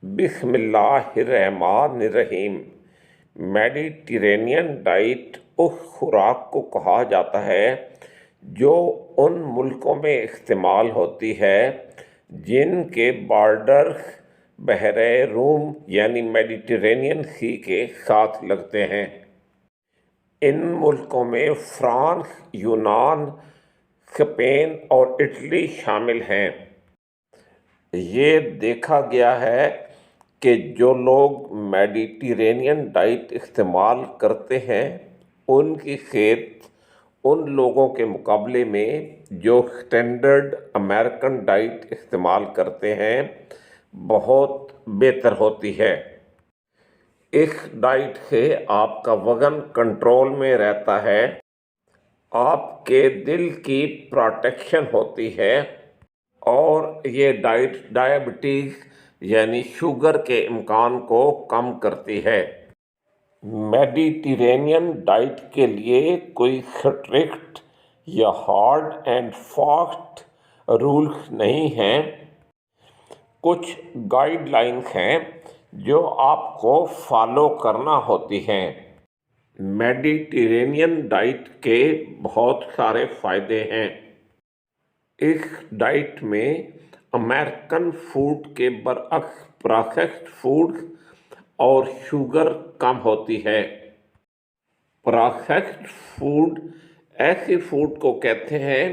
بسم اللہ الرحمن الرحیم۔ میڈیٹرینین ڈائٹ اس خوراک کو کہا جاتا ہے جو ان ملکوں میں استعمال ہوتی ہے جن کے بارڈر بحر روم یعنی میڈیٹرینین سی کے ساتھ لگتے ہیں۔ ان ملکوں میں فرانس، یونان، اسپین اور اٹلی شامل ہیں۔ یہ دیکھا گیا ہے کہ جو لوگ میڈیٹرینین ڈائٹ استعمال کرتے ہیں ان کی صحت ان لوگوں کے مقابلے میں جو اسٹینڈرڈ امریکن ڈائٹ استعمال کرتے ہیں بہت بہتر ہوتی ہے۔ اس ڈائٹ سے آپ کا وزن کنٹرول میں رہتا ہے، آپ کے دل کی پروٹیکشن ہوتی ہے اور یہ ڈائٹ ڈائبٹیز یعنی شوگر کے امکان کو کم کرتی ہے۔ میڈیٹرینین ڈائٹ کے لیے کوئی سٹرکٹ یا ہارڈ اینڈ فاسٹ رولز نہیں ہیں۔ کچھ گائیڈ لائنز ہیں جو آپ کو فالو کرنا ہوتی ہیں۔ میڈیٹرینین ڈائٹ کے بہت سارے فائدے ہیں۔ اس ڈائٹ میں امریکن فوڈ کے برعکس پروسیسڈ فوڈ اور شوگر کم ہوتی ہے۔ پروسیسڈ فوڈ ایسی فوڈ کو کہتے ہیں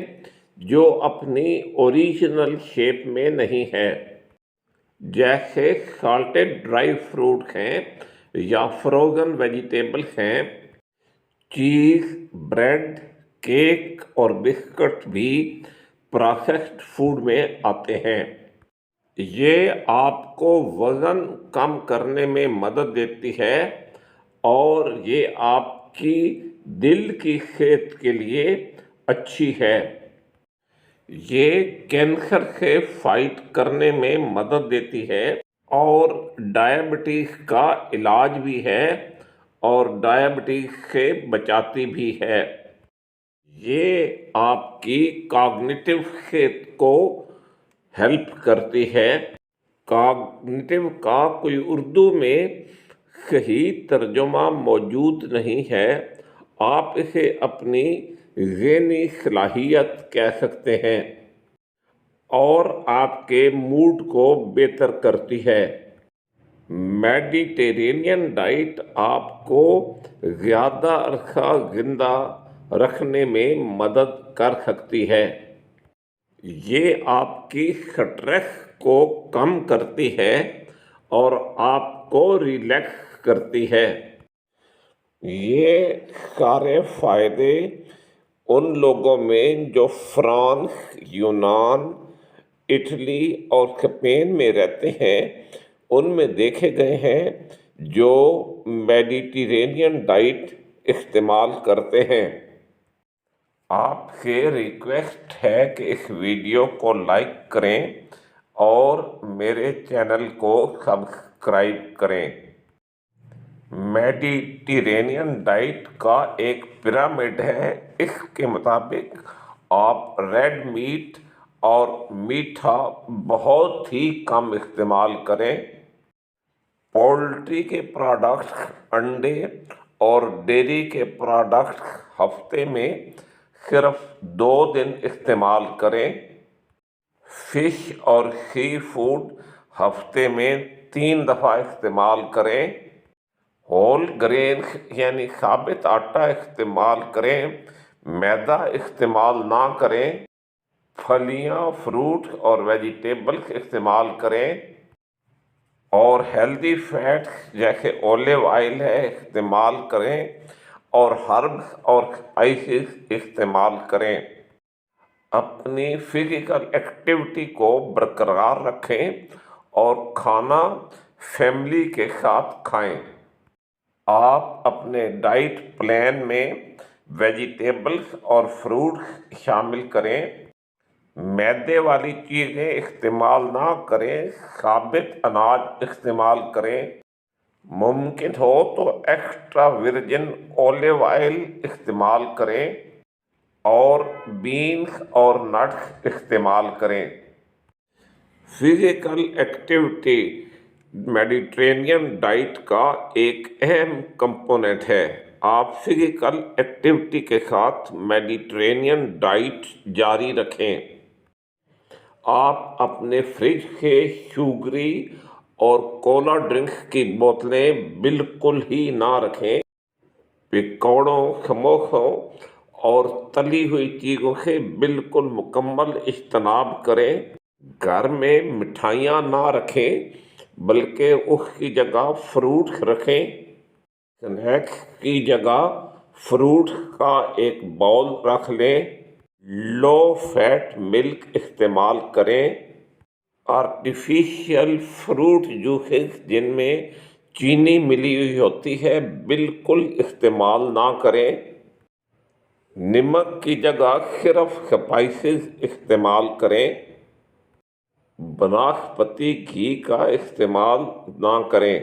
جو اپنی اوریجنل شیپ میں نہیں ہے، جیسے سالٹڈ ڈرائی فروٹ ہیں یا فروزن ویجیٹیبلز ہیں۔ چیز، بریڈ، کیک اور بسکٹ بھی پروسیسڈ فوڈ میں آتے ہیں۔ یہ آپ کو وزن کم کرنے میں مدد دیتی ہے اور یہ آپ کی دل کی صحت کے لیے اچھی ہے۔ یہ کینسر سے فائٹ کرنے میں مدد دیتی ہے اور ڈائبٹیز کا علاج بھی ہے اور ڈائبٹیز سے بچاتی بھی ہے۔ یہ آپ کی کاگنیٹیو صحت کو ہیلپ کرتی ہے۔ کاگنیٹیو کا کوئی اردو میں صحیح ترجمہ موجود نہیں ہے، آپ اسے اپنی ذہنی صلاحیت کہہ سکتے ہیں اور آپ کے موڈ کو بہتر کرتی ہے۔ میڈیٹرینین ڈائٹ آپ کو زیادہ عرصہ زندہ رکھنے میں مدد کر سکتی ہے۔ یہ آپ کی سٹریس کو کم کرتی ہے اور آپ کو ریلیکس کرتی ہے۔ یہ سارے فائدے ان لوگوں میں جو فرانس، یونان، اٹلی اور اسپین میں رہتے ہیں ان میں دیکھے گئے ہیں جو میڈیٹرینین ڈائٹ استعمال کرتے ہیں۔ آپ سے ریکویسٹ ہے کہ اس ویڈیو کو لائک کریں اور میرے چینل کو سبسکرائب کریں۔ میڈیٹرینین ڈائٹ کا ایک پیرامڈ ہے۔ اس کے مطابق آپ ریڈ میٹ اور میٹھا بہت ہی کم استعمال کریں۔ پولٹری کے پروڈکٹس، انڈے اور ڈیری کے پروڈکٹس ہفتے میں صرف 2 دن استعمال کریں۔ فش اور سی فوڈ ہفتے میں 3 دفعہ استعمال کریں۔ ہول گرینز یعنی ثابت آٹا استعمال کریں، میدا استعمال نہ کریں۔ پھلیاں، فروٹ اور ویجیٹیبلز استعمال کریں اور ہیلدی فیٹس جیسے اولیو آئل ہے استعمال کریں اور ہربز اور اسپائسز استعمال کریں۔ اپنی فزیکل ایکٹیویٹی کو برقرار رکھیں اور کھانا فیملی کے ساتھ کھائیں۔ آپ اپنے ڈائٹ پلان میں ویجیٹیبلز اور فروٹس شامل کریں۔ میدے والی چیزیں استعمال نہ کریں، ثابت اناج استعمال کریں۔ ممکن ہو تو ایکسٹرا ورجن اولیو آئل استعمال کریں اور بینز اور نٹس استعمال کریں۔ فزیکل ایکٹیویٹی میڈیٹرینین ڈائٹ کا ایک اہم کمپوننٹ ہے۔ آپ فزیکل ایکٹیویٹی کے ساتھ میڈیٹرینین ڈائٹ جاری رکھیں۔ آپ اپنے فریج سے شوگری اور کولا ڈرنکس کی بوتلیں بالکل ہی نہ رکھیں۔ پکوڑوں، سموسوں اور تلی ہوئی چیزوں سے بالکل مکمل اجتناب کریں۔ گھر میں مٹھائیاں نہ رکھیں بلکہ اس کی جگہ فروٹس رکھیں۔ سنیکس کی جگہ فروٹ کا ایک باؤل رکھ لیں۔ لو فیٹ ملک استعمال کریں۔ آرٹیفیشل فروٹ جوسز جن میں چینی ملی ہوئی ہوتی ہے بالکل استعمال نہ کریں۔ نمک کی جگہ صرف سپائسز استعمال کریں۔ بناسپتی گھی کا استعمال نہ کریں۔